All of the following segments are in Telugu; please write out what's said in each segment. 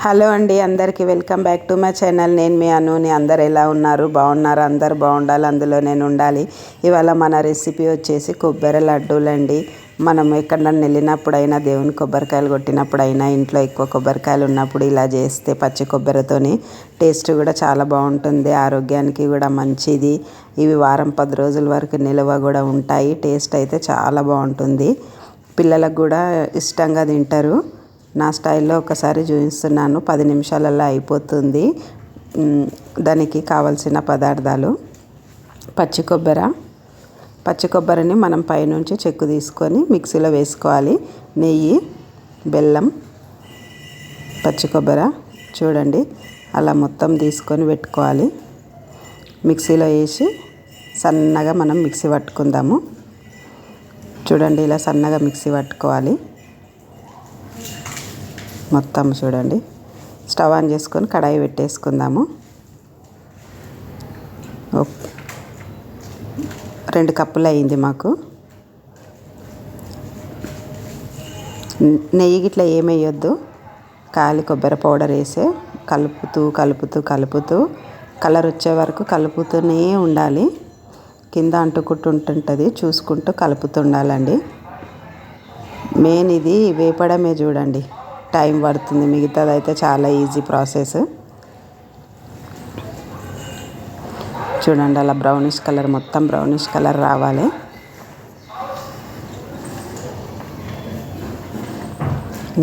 హలో అండి, అందరికీ welcome back to my channel. నేను మీ అనుని. అందరు ఎలా ఉన్నారు? బాగున్నారు? అందరు బాగుండాలి, అందులో నేను ఉండాలి. ఇవాళ మన రెసిపీ వచ్చేసి కొబ్బరి లడ్డూలండి. మనం ఎక్కడన్నా వెళ్ళినప్పుడైనా, దేవుని కొబ్బరికాయలు కొట్టినప్పుడైనా, ఇంట్లో ఎక్కువ కొబ్బరికాయలు ఉన్నప్పుడు ఇలా చేస్తే పచ్చి కొబ్బరితోని టేస్ట్ కూడా చాలా బాగుంటుంది. ఆరోగ్యానికి కూడా మంచిది. ఇవి వారం 10 రోజుల వరకు నిల్వ కూడా ఉంటాయి. టేస్ట్ అయితే చాలా బాగుంటుంది. పిల్లలకు కూడా ఇష్టంగా తింటారు. నా స్టైల్లో ఒకసారి చూపిస్తున్నాను. 10 నిమిషాలలో అయిపోతుంది. దానికి కావలసిన పదార్థాలు: పచ్చి కొబ్బరిని మనం పైనుంచి చెక్కు తీసుకొని మిక్సీలో వేసుకోవాలి. నెయ్యి, బెల్లం, పచ్చి కొబ్బరి చూడండి అలా మొత్తం తీసుకొని పెట్టుకోవాలి. మిక్సీలో వేసి సన్నగా మనం మిక్సీ పట్టుకుందాము. చూడండి ఇలా సన్నగా మిక్సీ పట్టుకోవాలి. మొత్తం చూడండి. స్టవ్ ఆన్ చేసుకొని కడాయి పెట్టేసుకుందాము. 2 కప్పులు అయింది మాకు. నెయ్యి గిట్లా ఏమి వేయొద్దు, కాలి కొబ్బరి పౌడర్ వేసి కలుపుతూ కలర్ వచ్చే వరకు కలుపుతూనే ఉండాలి. కింద అంటుకుంటుంటుంది, చూసుకుంటూ కలుపుతుండాలండి. మెయిన్ ఇది వేపడమే. చూడండి టైం పడుతుంది, మిగతాది అయితే చాలా ఈజీ ప్రాసెస్. చూడండి అలా బ్రౌనిష్ కలర్, మొత్తం బ్రౌనిష్ కలర్ రావాలి.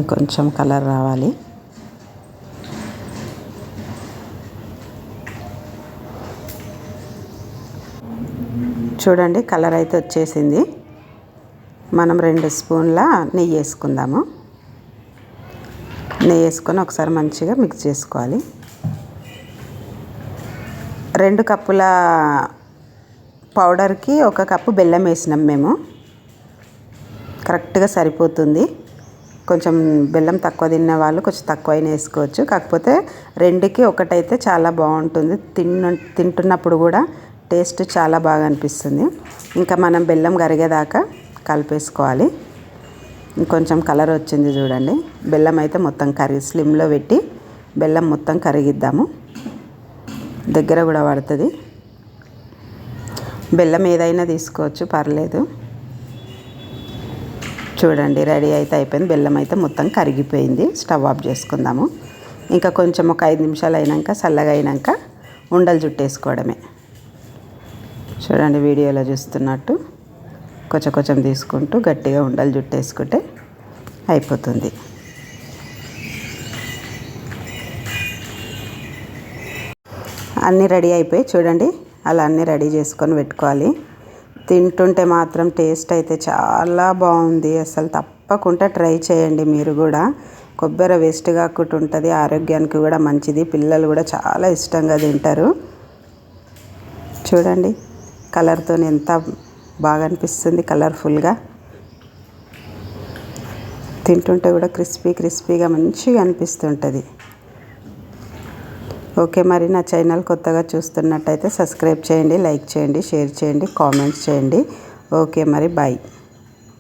ఇంకొంచెం కలర్ రావాలి. చూడండి కలర్ అయితే వచ్చేసింది. మనం 2 స్పూన్ల నెయ్యి వేసుకుందాము. నెయ్యి వేసుకొని ఒకసారి మంచిగా మిక్స్ చేసుకోవాలి. 2 కప్పుల పౌడర్కి 1 కప్పు బెల్లం వేసినాం మేము. కరెక్ట్గా సరిపోతుంది. కొంచెం బెల్లం తక్కువ తిన్న వాళ్ళు కొంచెం తక్కువైనా వేసుకోవచ్చు. కాకపోతే 2కి 1 అయితే చాలా బాగుంటుంది. తింటున్నప్పుడు కూడా టేస్ట్ చాలా బాగా అనిపిస్తుంది. ఇంకా మనం బెల్లం కరిగేదాకా కలిపేసుకోవాలి. ఇంకొంచెం కలర్ వచ్చింది చూడండి. బెల్లం అయితే మొత్తం స్లిమ్లో పెట్టి బెల్లం మొత్తం కరిగిద్దాము. దగ్గర కూడా పడుతుంది. బెల్లం ఏదైనా తీసుకోవచ్చు, పర్లేదు. చూడండి రెడీ అయితే అయిపోయింది. బెల్లం అయితే మొత్తం కరిగిపోయింది. స్టవ్ ఆఫ్ చేసుకుందాము. ఇంకా కొంచెం ఒక 5 నిమిషాలు అయినాక, చల్లగా అయినాక ఉండలు చుట్టేసుకోవడమే. చూడండి వీడియోలో చూస్తున్నట్టు కొంచెం తీసుకుంటూ గట్టిగా ఉండలు చుట్టేసుకుంటే అయిపోతుంది. అన్నీ రెడీ అయిపోయి చూడండి అలా అన్నీ రెడీ చేసుకొని పెట్టుకోవాలి. తింటుంటే మాత్రం టేస్ట్ అయితే చాలా బాగుంది. అసలు తప్పకుండా ట్రై చేయండి మీరు కూడా. కొబ్బరి వేస్ట్ కాకుండా ఉంటుంది, ఆరోగ్యానికి కూడా మంచిది. పిల్లలు కూడా చాలా ఇష్టంగా తింటారు. చూడండి కలర్తో ఎంత బాగా అనిపిస్తుంది, కలర్ఫుల్గా. తింటుంటే కూడా క్రిస్పీగా మంచిగా అనిపిస్తుంటుంది. ఓకే, మరి నా ఛానల్ కొత్తగా చూస్తున్నట్టయితే సబ్స్క్రైబ్ చేయండి, లైక్ చేయండి, షేర్ చేయండి, కామెంట్స్ చేయండి. ఓకే మరి బాయ్.